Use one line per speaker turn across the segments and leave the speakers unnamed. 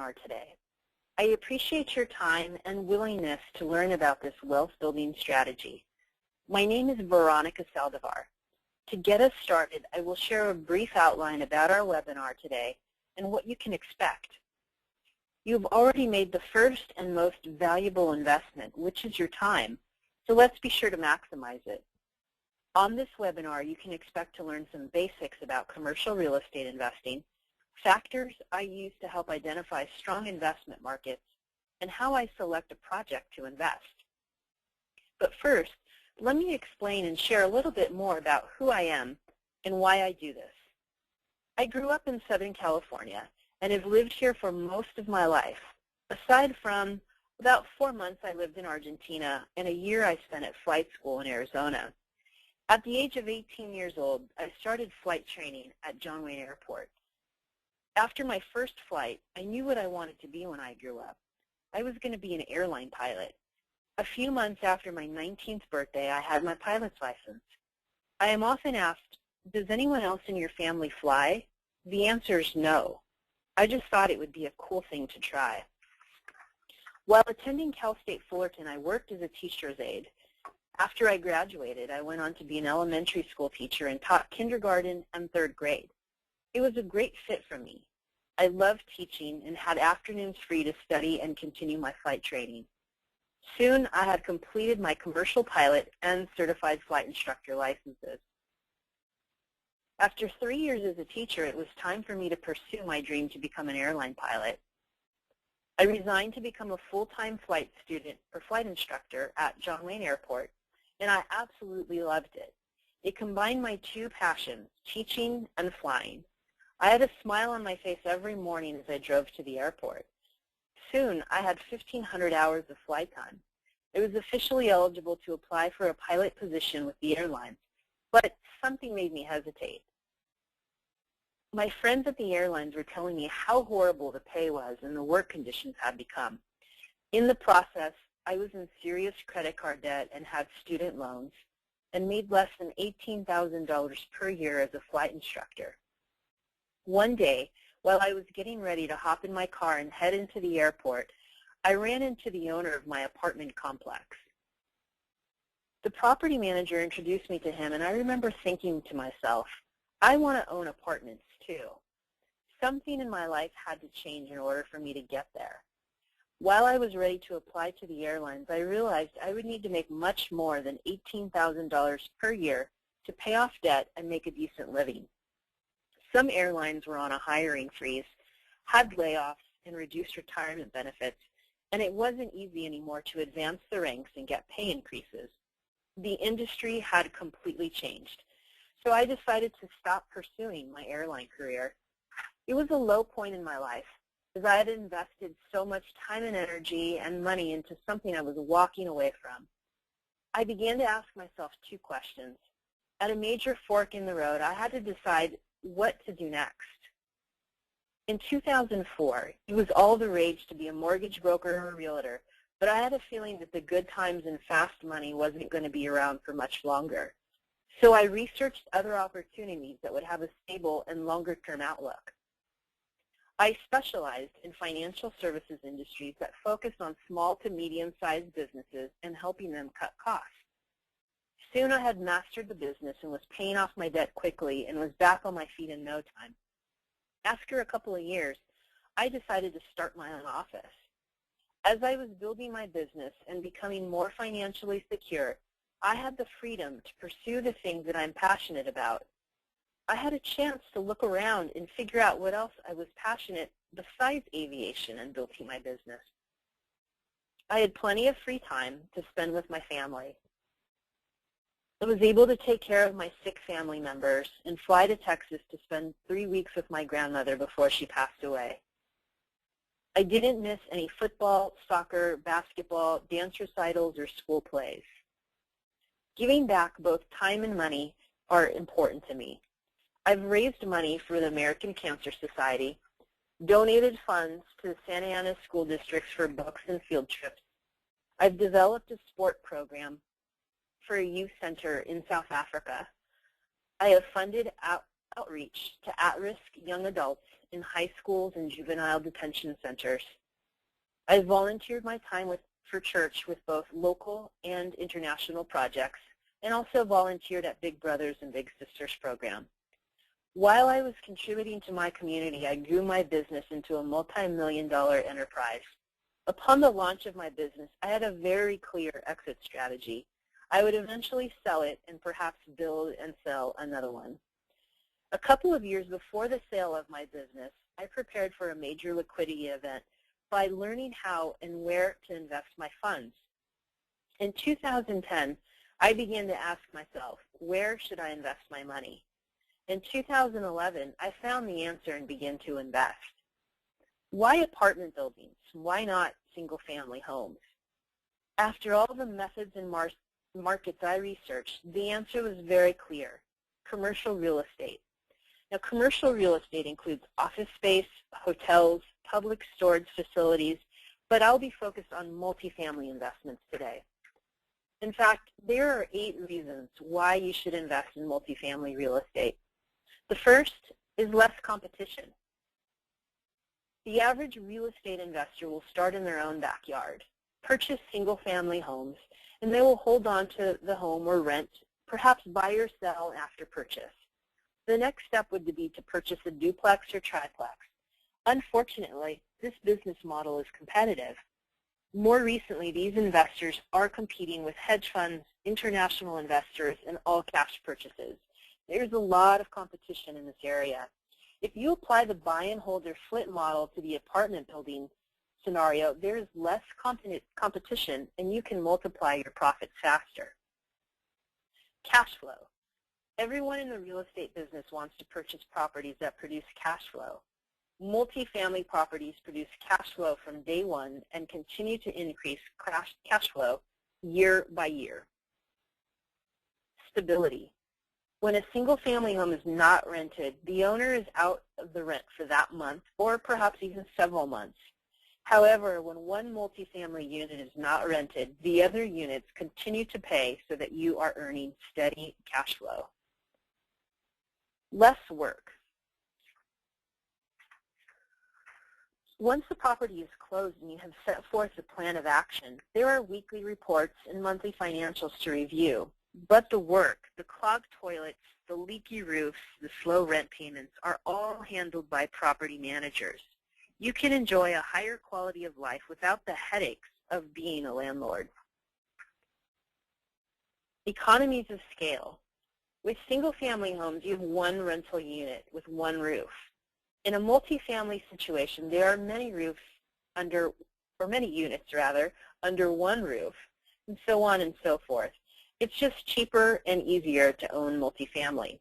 webinar today. I appreciate your time and willingness to learn about this wealth-building strategy. My name is Veronica Saldivar. To get us started, I will share a brief outline about our webinar today and what you can expect. You've already made the first and most valuable investment, which is your time, so let's be sure to maximize it. On this webinar, you can expect to learn some basics about commercial real estate investing, factors I use to help identify strong investment markets, and how I select a project to invest. But first, let me explain and share a little bit more about who I am and why I do this. I grew up in Southern California and have lived here for most of my life. Aside from about 4 months I lived in Argentina and a year I spent at flight school in Arizona. At the age of 18 years old, I started flight training at John Wayne Airport. After my first flight, I knew what I wanted to be when I grew up. I was going to be an airline pilot. A few months after my 19th birthday, I had my pilot's license. I am often asked, does anyone else in your family fly? The answer is no. I just thought it would be a cool thing to try. While attending Cal State Fullerton, I worked as a teacher's aide. After I graduated, I went on to be an elementary school teacher and taught kindergarten and 3rd grade. It was a great fit for me. I loved teaching and had afternoons free to study and continue my flight training. Soon, I had completed my commercial pilot and certified flight instructor licenses. After 3 years as a teacher, it was time for me to pursue my dream to become an airline pilot. I resigned to become a full-time flight student or flight instructor at John Wayne Airport, and I absolutely loved it. It combined my two passions, teaching and flying. I had a smile on my face every morning as I drove to the airport. Soon, I had 1,500 hours of flight time. I was officially eligible to apply for a pilot position with the airlines, but something made me hesitate. My friends at the airlines were telling me how horrible the pay was and the work conditions had become. In the process, I was in serious credit card debt and had student loans and made less than $18,000 per year as a flight instructor. One day, while I was getting ready to hop in my car and head into the airport, I ran into the owner of my apartment complex. The property manager introduced me to him, and I remember thinking to myself, I want to own apartments too. Something in my life had to change in order for me to get there. While I was ready to apply to the airlines, I realized I would need to make much more than $18,000 per year to pay off debt and make a decent living. Some airlines were on a hiring freeze, had layoffs, and reduced retirement benefits, and it wasn't easy anymore to advance the ranks and get pay increases. The industry had completely changed, so I decided to stop pursuing my airline career. It was a low point in my life, as I had invested so much time and energy and money into something I was walking away from. I began to ask myself two questions. At a major fork in the road, I had to decide what to do next. In 2004, it was all the rage to be a mortgage broker or a realtor, but I had a feeling that the good times and fast money wasn't going to be around for much longer. So I researched other opportunities that would have a stable and longer-term outlook. I specialized in financial services industries that focused on small to medium-sized businesses and helping them cut costs. Soon I had mastered the business and was paying off my debt quickly and was back on my feet in no time. After a couple of years, I decided to start my own office. As I was building my business and becoming more financially secure, I had the freedom to pursue the things that I'm passionate about. I had a chance to look around and figure out what else I was passionate besides aviation and building my business. I had plenty of free time to spend with my family. I was able to take care of my sick family members and fly to Texas to spend 3 weeks with my grandmother before she passed away. I didn't miss any football, soccer, basketball, dance recitals, or school plays. Giving back both time and money are important to me. I've raised money for the American Cancer Society, donated funds to the Santa Ana school districts for books and field trips. I've developed a sport program for a youth center in South Africa. I have funded outreach to at-risk young adults in high schools and juvenile detention centers. I volunteered my time for church with both local and international projects, and also volunteered at Big Brothers and Big Sisters program. While I was contributing to my community, I grew my business into a multi-million-dollar enterprise. Upon the launch of my business, I had a very clear exit strategy. I would eventually sell it and perhaps build and sell another one. A couple of years before the sale of my business, I prepared for a major liquidity event by learning how and where to invest my funds. In 2010, I began to ask myself, where should I invest my money? In 2011, I found the answer and began to invest. Why apartment buildings? Why not single-family homes? After all the methods and markets I researched, the answer was very clear: commercial real estate. Now, commercial real estate includes office space, hotels, public storage facilities, but I'll be focused on multifamily investments today. In fact, there are 8 reasons why you should invest in multifamily real estate. The first is less competition. The average real estate investor will start in their own backyard, purchase single-family homes, and they will hold on to the home or rent, perhaps buy or sell after purchase. The next step would be to purchase a duplex or triplex. Unfortunately, this business model is competitive. More recently, these investors are competing with hedge funds, international investors, and all-cash purchases. There's a lot of competition in this area. If you apply the buy and hold or flip model to the apartment building scenario, there is less competition, and you can multiply your profits faster. Cash flow. Everyone in the real estate business wants to purchase properties that produce cash flow. Multifamily properties produce cash flow from day one and continue to increase cash flow year by year. Stability. When a single-family home is not rented, the owner is out of the rent for that month or perhaps even several months. However, when one multifamily unit is not rented, the other units continue to pay so that you are earning steady cash flow. Less work. Once the property is closed and you have set forth a plan of action, there are weekly reports and monthly financials to review. But the work, the clogged toilets, the leaky roofs, the slow rent payments are all handled by property managers. You can enjoy a higher quality of life without the headaches of being a landlord. Economies of scale. With single-family homes, you have one rental unit with one roof. In a multifamily situation, there are many roofs under, or many units rather, under one roof, and so on and so forth. It's just cheaper and easier to own multifamily.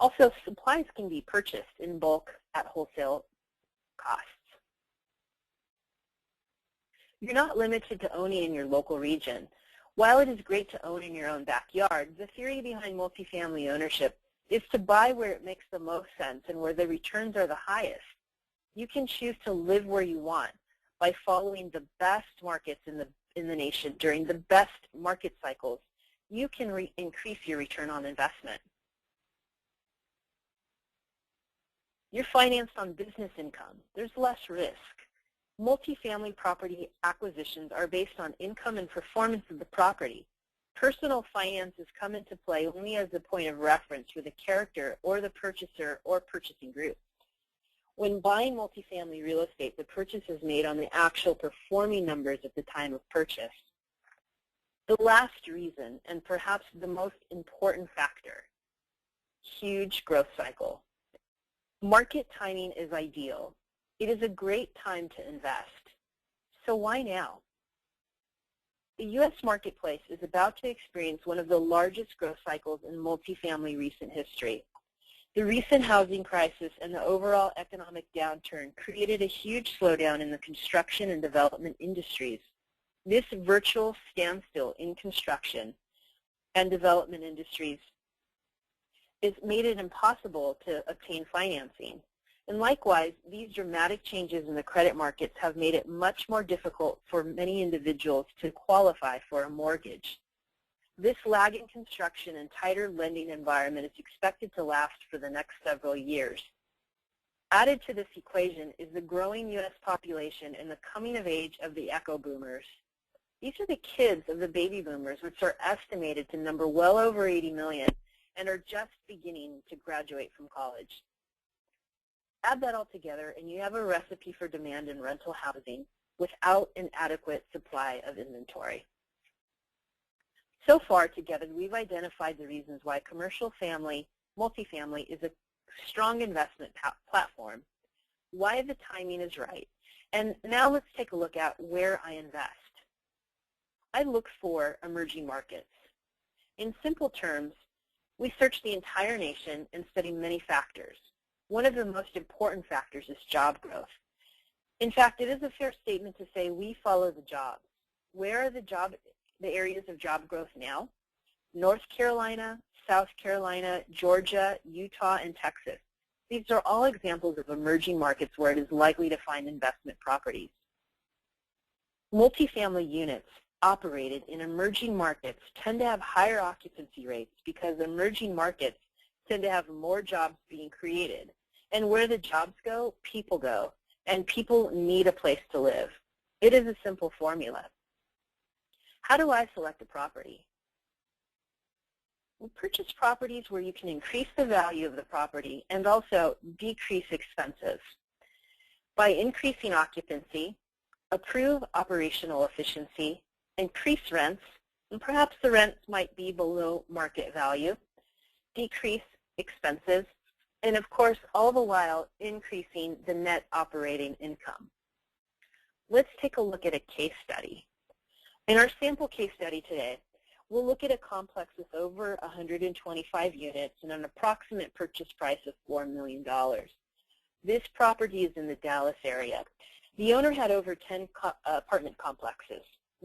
Also, supplies can be purchased in bulk at wholesale costs. You're not limited to owning in your local region. While it is great to own in your own backyard, the theory behind multifamily ownership is to buy where it makes the most sense and where the returns are the highest. You can choose to live where you want by following the best markets in the nation during the best market cycles. You can increase your return on investment. You're financed on business income. There's less risk. Multifamily property acquisitions are based on income and performance of the property. Personal finances come into play only as a point of reference for the character or the purchaser or purchasing group. When buying multifamily real estate, the purchase is made on the actual performing numbers at the time of purchase. The last reason, and perhaps the most important factor, huge growth cycle. Market timing is ideal. It is a great time to invest. So why now? The U.S. marketplace is about to experience one of the largest growth cycles in multifamily recent history. The recent housing crisis and the overall economic downturn created a huge slowdown in the construction and development industries. This virtual standstill in construction and development industries has made it impossible to obtain financing. And likewise, these dramatic changes in the credit markets have made it much more difficult for many individuals to qualify for a mortgage. This lag in construction and tighter lending environment is expected to last for the next several years. Added to this equation is the growing U.S. population and the coming of age of the echo boomers. These are the kids of the baby boomers, which are estimated to number well over 80 million and are just beginning to graduate from college. Add that all together and you have a recipe for demand in rental housing without an adequate supply of inventory. So far together, we've identified the reasons why commercial multifamily is a strong investment platform, why the timing is right, and now let's take a look at where I invest. I look for emerging markets. In simple terms, we search the entire nation and study many factors. One of the most important factors is job growth. In fact, it is a fair statement to say we follow the jobs. Where are the areas of job growth now? North Carolina, South Carolina, Georgia, Utah, and Texas. These are all examples of emerging markets where it is likely to find investment properties. Multifamily units operated in emerging markets tend to have higher occupancy rates because emerging markets tend to have more jobs being created. And where the jobs go, and people need a place to live. It is a simple formula. How do I select a property? We purchase properties where you can increase the value of the property and also decrease expenses. By increasing occupancy, improve operational efficiency, increase rents, and perhaps the rents might be below market value, decrease expenses, and of course, all the while increasing the net operating income. Let's take a look at a case study. In our sample case study today, we'll look at a complex with over 125 units and an approximate purchase price of $4 million. This property is in the Dallas area. The owner had over 10 apartment complexes.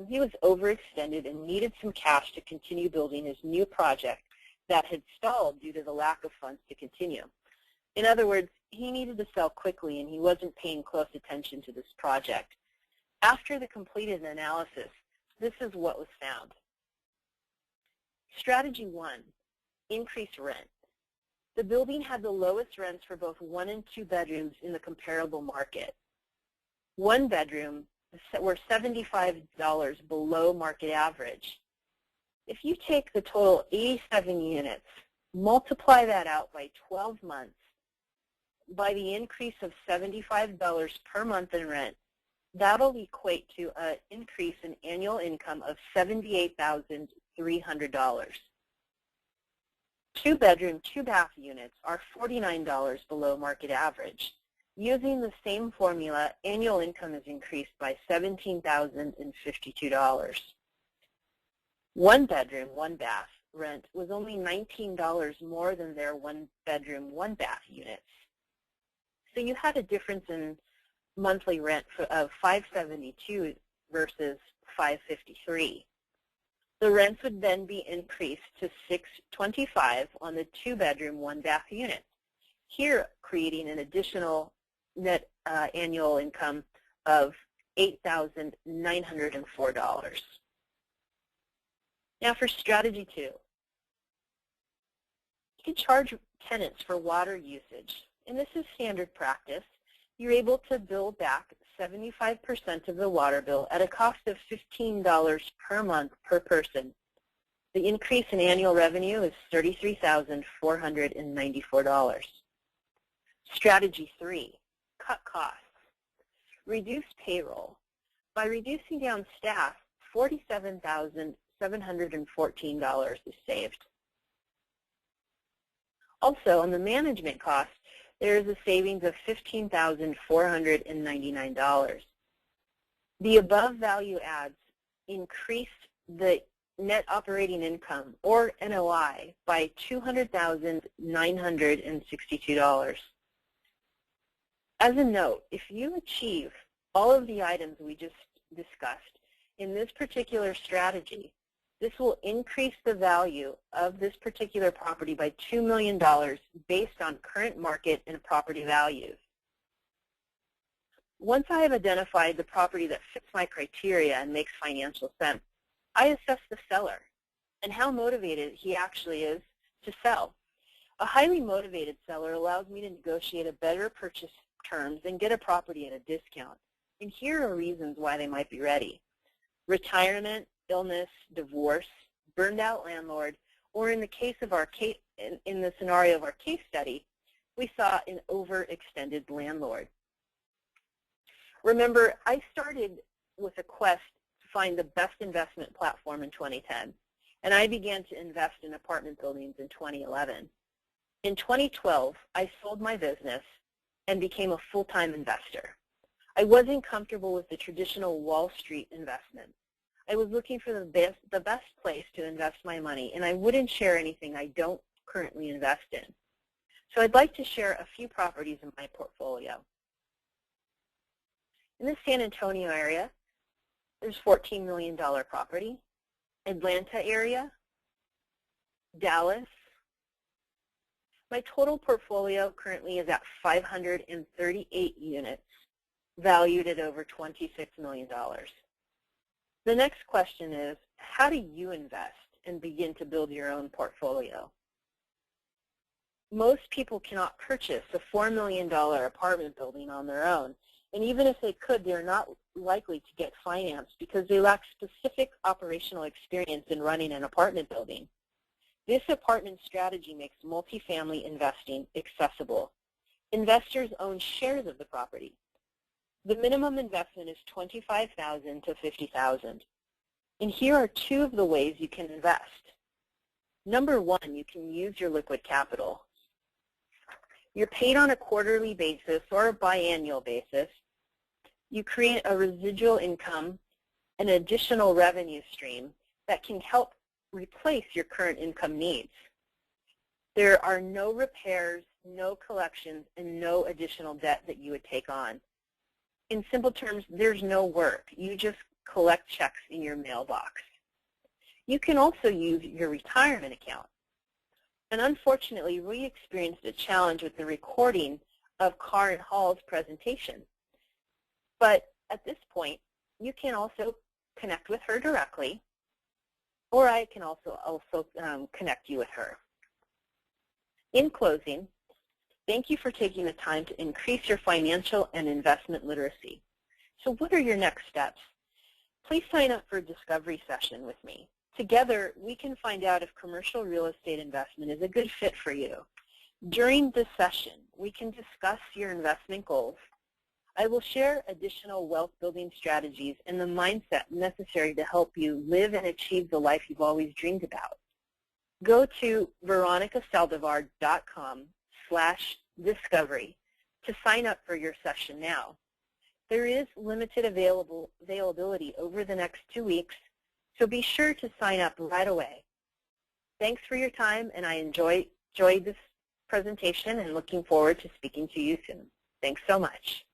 He was overextended and needed some cash to continue building his new project that had stalled due to the lack of funds to continue. In other words, he needed to sell quickly and he wasn't paying close attention to this project. After the completed analysis, this is what was found. Strategy 1, increase rent. The building had the lowest rents for both 1 and 2 bedrooms in the comparable market. 1 bedroom were $75 below market average. If you take the total 87 units, multiply that out by 12 months, by the increase of $75 per month in rent, that'll equate to an increase in annual income of $78,300. 2-bedroom, 2-bath units are $49 below market average. Using the same formula, annual income is increased by $17,052. 1-bedroom, 1-bath rent was only $19 more than their 1-bedroom, 1-bath units. So you had a difference in monthly rent of $572 versus $553. The rents would then be increased to $625 on the 2-bedroom, 1-bath unit, here creating an additional net annual income of $8,904. Now for strategy 2. You can charge tenants for water usage, and this is standard practice. You're able to bill back 75% of the water bill at a cost of $15 per month per person. The increase in annual revenue is $33,494. Strategy 3, cut costs. Reduce payroll. By reducing down staff, $47,714 is saved. Also, on the management cost, there is a savings of $15,499. The above value adds increase the net operating income, or NOI, by $200,962. As a note, if you achieve all of the items we just discussed in this particular strategy, this will increase the value of this particular property by $2 million based on current market and property values. Once I have identified the property that fits my criteria and makes financial sense, I assess the seller and how motivated he actually is to sell. A highly motivated seller allows me to negotiate a better purchase terms and get a property at a discount. And here are reasons why they might be ready: retirement, illness, divorce, burned out landlord, or in the case of our case, in the scenario of our case study, we saw an overextended landlord. Remember, I started with a quest to find the best investment platform in 2010, and I began to invest in apartment buildings in 2011. In 2012, I sold my business and became a full-time investor. I wasn't comfortable with the traditional Wall Street investment. I was looking for the best place to invest my money, and I wouldn't share anything I don't currently invest in. So I'd like to share a few properties in my portfolio. In the San Antonio area, there's $14 million property. Atlanta area, Dallas. My total portfolio currently is at 538 units, valued at over $26 million. The next question is, how do you invest and begin to build your own portfolio? Most people cannot purchase a $4 million apartment building on their own, and even if they could, they're not likely to get financed because they lack specific operational experience in running an apartment building. This apartment strategy makes multifamily investing accessible. Investors own shares of the property. The minimum investment is $25,000 to $50,000. And here are two of the ways you can invest. Number one, you can use your liquid capital. You're paid on a quarterly basis or a biannual basis. You create a residual income, an additional revenue stream that can help replace your current income needs. There are no repairs, no collections, and no additional debt that you would take on. In simple terms, there's no work. You just collect checks in your mailbox. You can also use your retirement account. And unfortunately, we experienced a challenge with the recording of Karen Hall's presentation. But at this point, you can also connect with her directly, or I can also connect you with her. In closing, thank you for taking the time to increase your financial and investment literacy. So what are your next steps? Please sign up for a discovery session with me. Together, we can find out if commercial real estate investment is a good fit for you. During this session, we can discuss your investment goals. I will share additional wealth-building strategies and the mindset necessary to help you live and achieve the life you've always dreamed about. Go to veronicasaldivar.com/discovery to sign up for your session now. There is limited availability over the next 2 weeks, so be sure to sign up right away. Thanks for your time, and I enjoyed this presentation and looking forward to speaking to you soon. Thanks so much.